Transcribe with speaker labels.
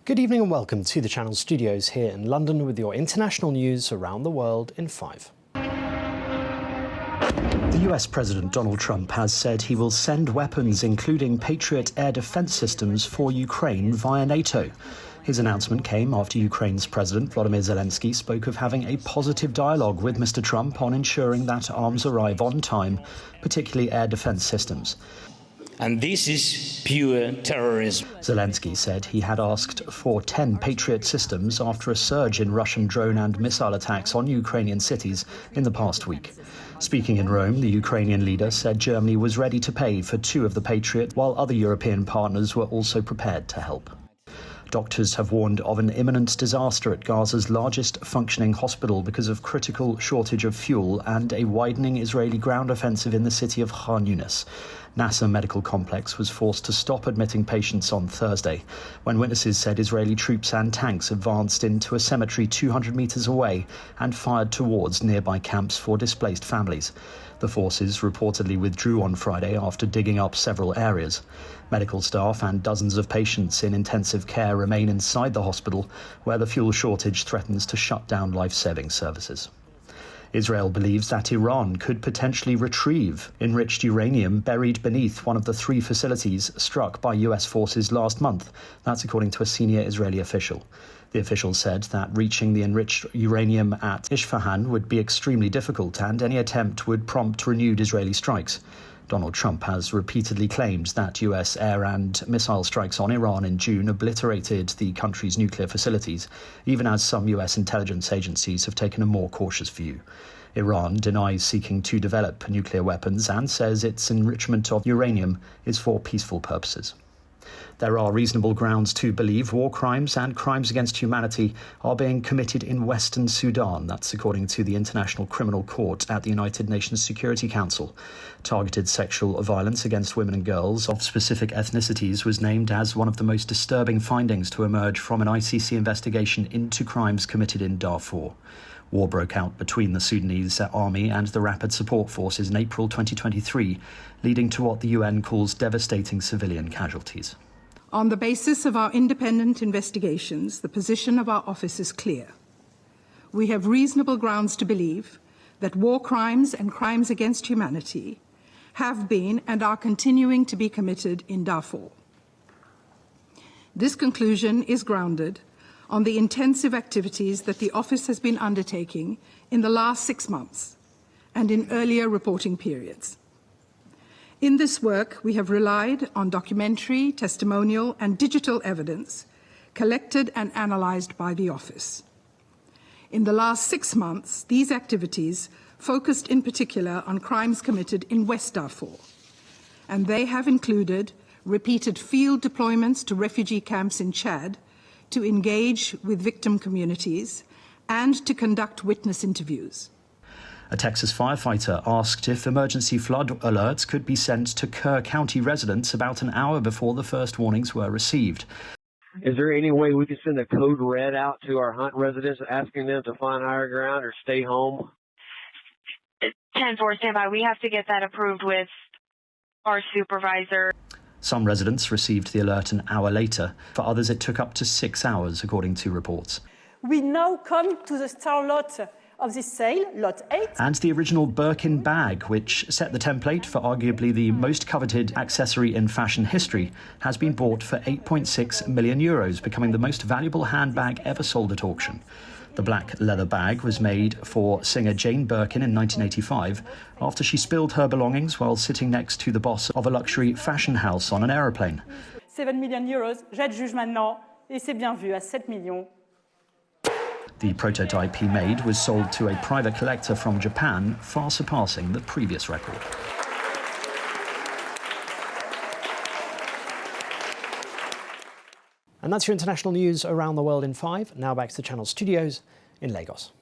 Speaker 1: Good evening and welcome to the Channel Studios here in London with your international news around the world in 5. The US President Donald Trump has said he will send weapons, including Patriot air defense systems, for Ukraine via NATO. His announcement came after Ukraine's President Volodymyr Zelensky spoke of having a positive dialogue with Mr. Trump on ensuring that arms arrive on time, particularly air defense systems.
Speaker 2: And this is pure terrorism.
Speaker 1: Zelensky said he had asked for 10 Patriot systems after a surge in Russian drone and missile attacks on Ukrainian cities in the past week. Speaking in Rome, the Ukrainian leader said Germany was ready to pay for 2 of the Patriot, while other European partners were also prepared to help. Doctors have warned of an imminent disaster at Gaza's largest functioning hospital because of critical shortage of fuel and a widening Israeli ground offensive in the city of Khan Yunis. Nasser Medical Complex was forced to stop admitting patients on Thursday, when witnesses said Israeli troops and tanks advanced into a cemetery 200 metres away and fired towards nearby camps for displaced families. The forces reportedly withdrew on Friday after digging up several areas. Medical staff and dozens of patients in intensive care remain inside the hospital, where the fuel shortage threatens to shut down life-saving services. Israel believes that Iran could potentially retrieve enriched uranium buried beneath one of the 3 facilities struck by US forces last month. That's according to a senior Israeli official. The official said that reaching the enriched uranium at Isfahan would be extremely difficult, and any attempt would prompt renewed Israeli strikes. Donald Trump has repeatedly claimed that US air and missile strikes on Iran in June obliterated the country's nuclear facilities, even as some US intelligence agencies have taken a more cautious view. Iran denies seeking to develop nuclear weapons and says its enrichment of uranium is for peaceful purposes. There are reasonable grounds to believe war crimes and crimes against humanity are being committed in Western Sudan. That's according to the International Criminal Court at the United Nations Security Council. Targeted sexual violence against women and girls of specific ethnicities was named as one of the most disturbing findings to emerge from an ICC investigation into crimes committed in Darfur. War broke out between the Sudanese army and the Rapid Support Forces in April 2023, leading to what the UN calls devastating civilian casualties.
Speaker 3: On the basis of our independent investigations, the position of our office is clear. We have reasonable grounds to believe that war crimes and crimes against humanity have been and are continuing to be committed in Darfur. This conclusion is grounded on the intensive activities that the office has been undertaking in the last 6 months and in earlier reporting periods. In this work, we have relied on documentary, testimonial, and digital evidence collected and analysed by the office. In the last 6 months, these activities focused in particular on crimes committed in West Darfur, and they have included repeated field deployments to refugee camps in Chad to engage with victim communities and to conduct witness interviews.
Speaker 1: A Texas firefighter asked if emergency flood alerts could be sent to Kerr County residents about an hour before the first warnings were received.
Speaker 4: Is there any way we could send a code red out to our Hunt residents asking them to find higher ground or stay home?
Speaker 5: 10-4 standby. We have to get that approved with our supervisor.
Speaker 1: Some residents received the alert an hour later. For others, it took up to 6 hours, according to reports.
Speaker 6: We now come to the star lot of this sale, Lot 8.
Speaker 1: And the original Burkin Bag, which set the template for arguably the most coveted accessory in fashion history, has been bought for €8.6 million, becoming the most valuable handbag ever sold at auction. The black leather bag was made for singer Jane Birkin in 1985 after she spilled her belongings while sitting next to the boss of a luxury fashion house on an aeroplane.
Speaker 6: €7 million, jette juge maintenant, et c'est bien vu à 7 millions.
Speaker 1: The prototype he made was sold to a private collector from Japan, far surpassing the previous record. And that's your international news around the world in 5. Now back to the Channel Studios in Lagos.